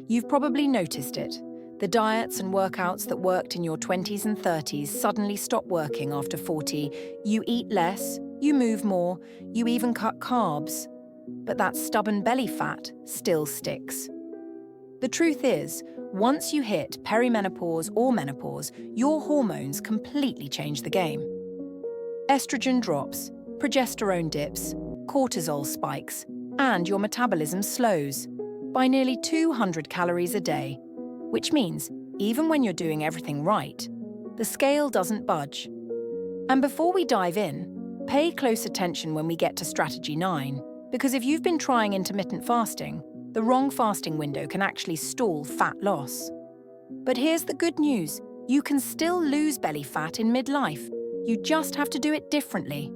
You've probably noticed it. The diets and workouts that worked in your 20s and 30s suddenly stop working after 40. You eat less, you move more, you even cut carbs. But that stubborn belly fat still sticks. The truth is, once you hit perimenopause or menopause, your hormones completely change the game. Estrogen drops, progesterone dips, cortisol spikes, and your metabolism slows by nearly 200 calories a day, which means even when you're doing everything right, the scale doesn't budge. And before we dive in, pay close attention when we get to strategy 9, because if you've been trying intermittent fasting, the wrong fasting window can actually stall fat loss. But here's the good news. You can still lose belly fat in midlife. You just have to do it differently.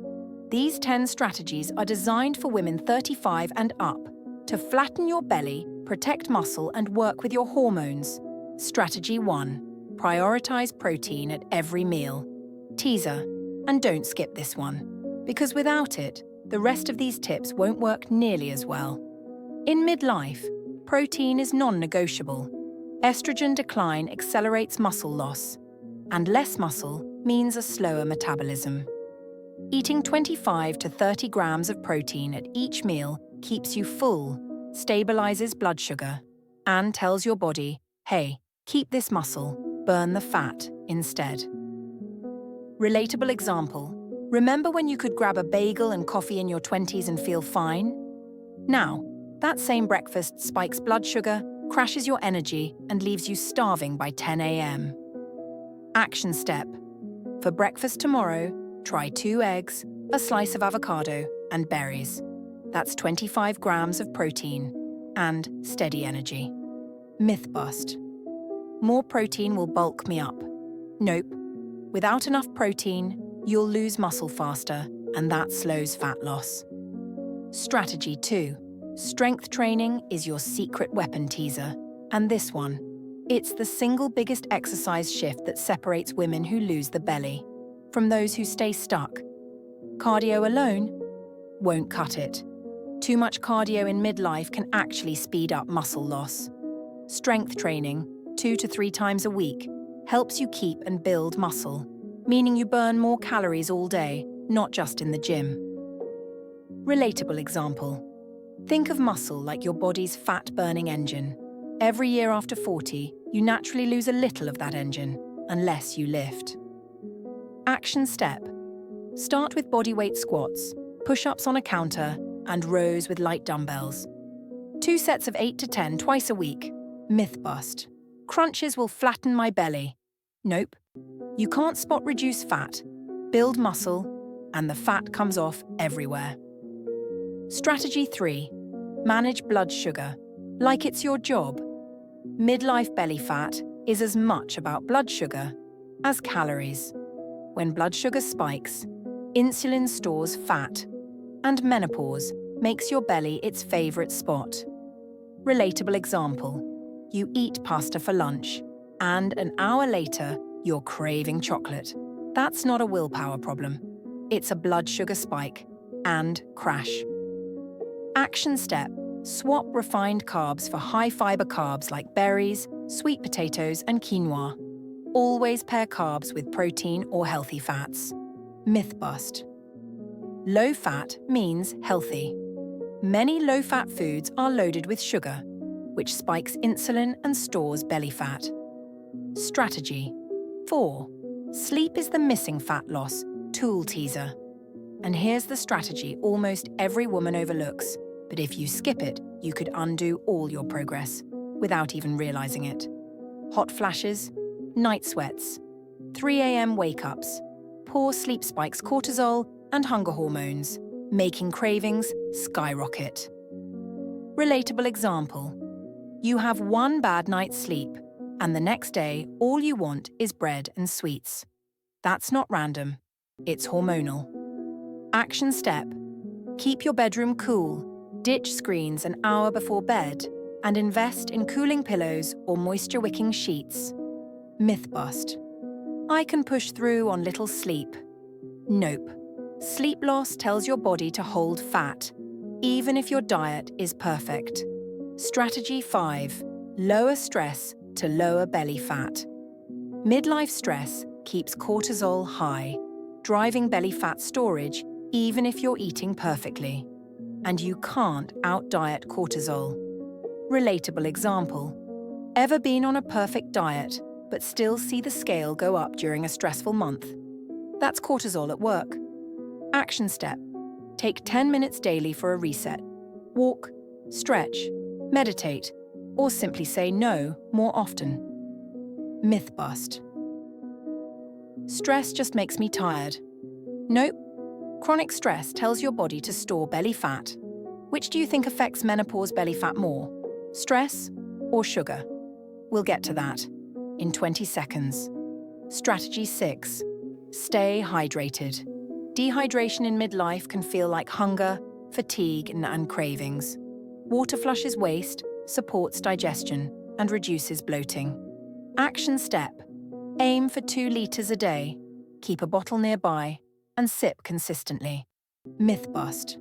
These 10 strategies are designed for women 35 and up to flatten your belly, protect muscle, and work with your hormones. Strategy 1. Prioritize protein at every meal. Teaser, and don't skip this one, because without it, the rest of these tips won't work nearly as well. In midlife, protein is non-negotiable. Estrogen decline accelerates muscle loss, and less muscle means a slower metabolism. Eating 25 to 30 grams of protein at each meal keeps you full, stabilizes blood sugar, and tells your body, hey, keep this muscle, burn the fat instead. Relatable example. Remember when you could grab a bagel and coffee in your 20s and feel fine? Now, that same breakfast spikes blood sugar, crashes your energy, and leaves you starving by 10 a.m. Action step. For breakfast tomorrow, try 2 eggs, a slice of avocado, and berries. That's 25 grams of protein and steady energy. Myth bust. More protein will bulk me up. Nope. Without enough protein, you'll lose muscle faster, and that slows fat loss. Strategy 2. Strength training is your secret weapon, teaser. And this one. It's the single biggest exercise shift that separates women who lose the belly from those who stay stuck. Cardio alone won't cut it. Too much cardio in midlife can actually speed up muscle loss. Strength training, 2 to 3 times a week, helps you keep and build muscle, meaning you burn more calories all day, not just in the gym. Relatable example. Think of muscle like your body's fat-burning engine. Every year after 40, you naturally lose a little of that engine, unless you lift. Action step. Start with bodyweight squats, push-ups on a counter, and rows with light dumbbells. 2 sets of 8 to 10 twice a week. Myth bust. Crunches will flatten my belly. Nope. You can't spot reduce fat, build muscle, and the fat comes off everywhere. Strategy 3. Manage blood sugar, like it's your job. Midlife belly fat is as much about blood sugar as calories. When blood sugar spikes, insulin stores fat, and menopause makes your belly its favorite spot. Relatable example. You eat pasta for lunch, and an hour later, you're craving chocolate. That's not a willpower problem. It's a blood sugar spike and crash. Action step. Swap refined carbs for high-fiber carbs like berries, sweet potatoes, and quinoa. Always pair carbs with protein or healthy fats. Myth bust. Low fat means healthy. Many low-fat foods are loaded with sugar, which spikes insulin and stores belly fat. Strategy 4. Sleep is the missing fat loss tool teaser. And here's the strategy almost every woman overlooks, but if you skip it, you could undo all your progress without even realizing it. Hot flashes, night sweats, 3 a.m. wake-ups, poor sleep spikes cortisol and hunger hormones, making cravings skyrocket. Relatable example. You have one bad night's sleep, and the next day, all you want is bread and sweets. That's not random. It's hormonal. Action step. Keep your bedroom cool. Ditch screens an hour before bed, and invest in cooling pillows or moisture-wicking sheets. Myth bust. I can push through on little sleep. Nope. Sleep loss tells your body to hold fat, even if your diet is perfect. Strategy 5. Lower stress to lower belly fat. Midlife stress keeps cortisol high, driving belly fat storage even if you're eating perfectly. And you can't out-diet cortisol. Relatable example. Ever been on a perfect diet, but still see the scale go up during a stressful month? That's cortisol at work. Action step. Take 10 minutes daily for a reset. Walk, stretch, meditate, or simply say no more often. Myth bust. Stress just makes me tired. Nope. Chronic stress tells your body to store belly fat. Which do you think affects menopause belly fat more? Stress or sugar? We'll get to that in 20 seconds. Strategy 6. Stay hydrated. Dehydration in midlife can feel like hunger, fatigue, and cravings. Water flushes waste, supports digestion, and reduces bloating. Action step. Aim for 2 liters a day. Keep a bottle nearby and sip consistently. Myth bust.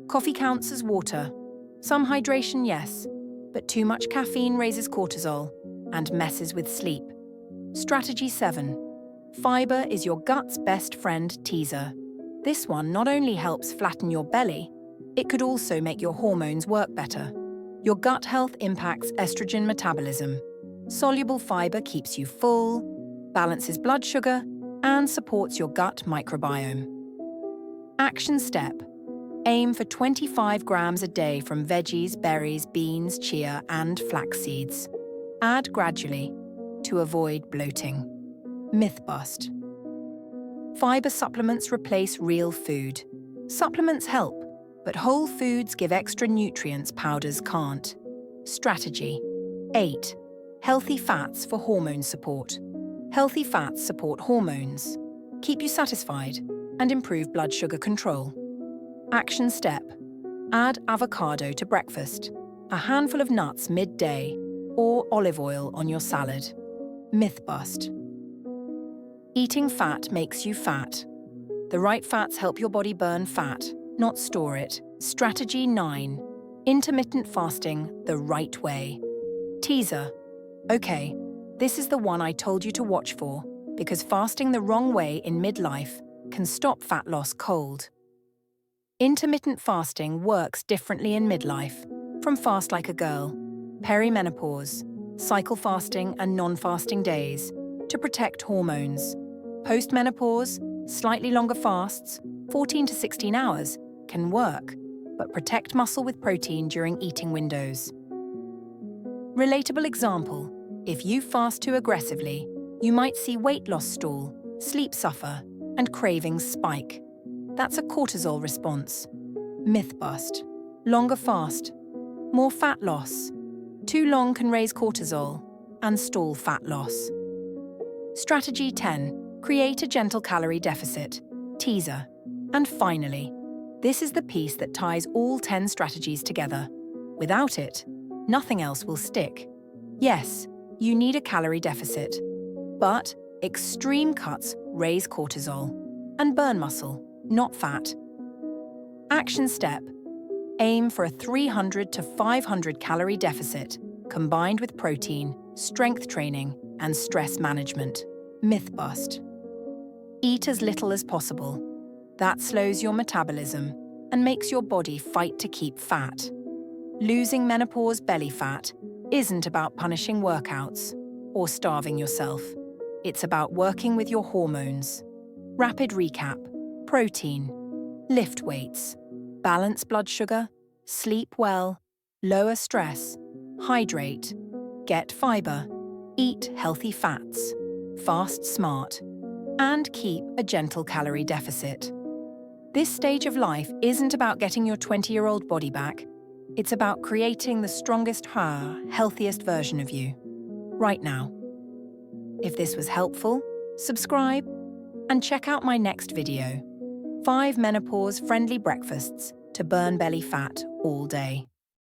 Coffee counts as water. Some hydration, yes, but too much caffeine raises cortisol and messes with sleep. Strategy 7. Fiber is your gut's best friend teaser. This one not only helps flatten your belly, it could also make your hormones work better. Your gut health impacts estrogen metabolism. Soluble fiber keeps you full, balances blood sugar, and supports your gut microbiome. Action step. Aim for 25 grams a day from veggies, berries, beans, chia, and flax seeds. Add gradually to avoid bloating. Myth bust. Fiber supplements replace real food. Supplements help, but whole foods give extra nutrients powders can't. Strategy 8. Healthy fats for hormone support. Healthy fats support hormones, keep you satisfied, and improve blood sugar control. Action step. Add avocado to breakfast, a handful of nuts midday, or olive oil on your salad. Myth bust. Eating fat makes you fat. The right fats help your body burn fat, not store it. Strategy 9. Intermittent fasting the right way. Teaser. Okay, this is the one I told you to watch for, because fasting the wrong way in midlife can stop fat loss cold. Intermittent fasting works differently in midlife, from fast like a girl, perimenopause, cycle fasting and non-fasting days, to protect hormones. Post-menopause, slightly longer fasts, 14 to 16 hours, can work, but protect muscle with protein during eating windows. Relatable example. If you fast too aggressively, you might see weight loss stall, sleep suffer, and cravings spike. That's a cortisol response. Myth bust. Longer fast. More fat loss. Too long can raise cortisol and stall fat loss. Strategy 10. Create a gentle calorie deficit. Teaser. And finally, this is the piece that ties all 10 strategies together. Without it, nothing else will stick. Yes, you need a calorie deficit, but extreme cuts raise cortisol and burn muscle, not fat. Action step. Aim for a 300 to 500 calorie deficit, combined with protein, strength training, and stress management. Myth bust. Eat as little as possible. That slows your metabolism and makes your body fight to keep fat. Losing menopause belly fat isn't about punishing workouts or starving yourself. It's about working with your hormones. Rapid recap: protein, lift weights, balance blood sugar, sleep well, lower stress, hydrate, get fiber, eat healthy fats, fast smart, and keep a gentle calorie deficit. This stage of life isn't about getting your 20-year-old body back. It's about creating the strongest, healthiest version of you, right now. If this was helpful, subscribe and check out my next video, 5 menopause-friendly breakfasts to burn belly fat all day.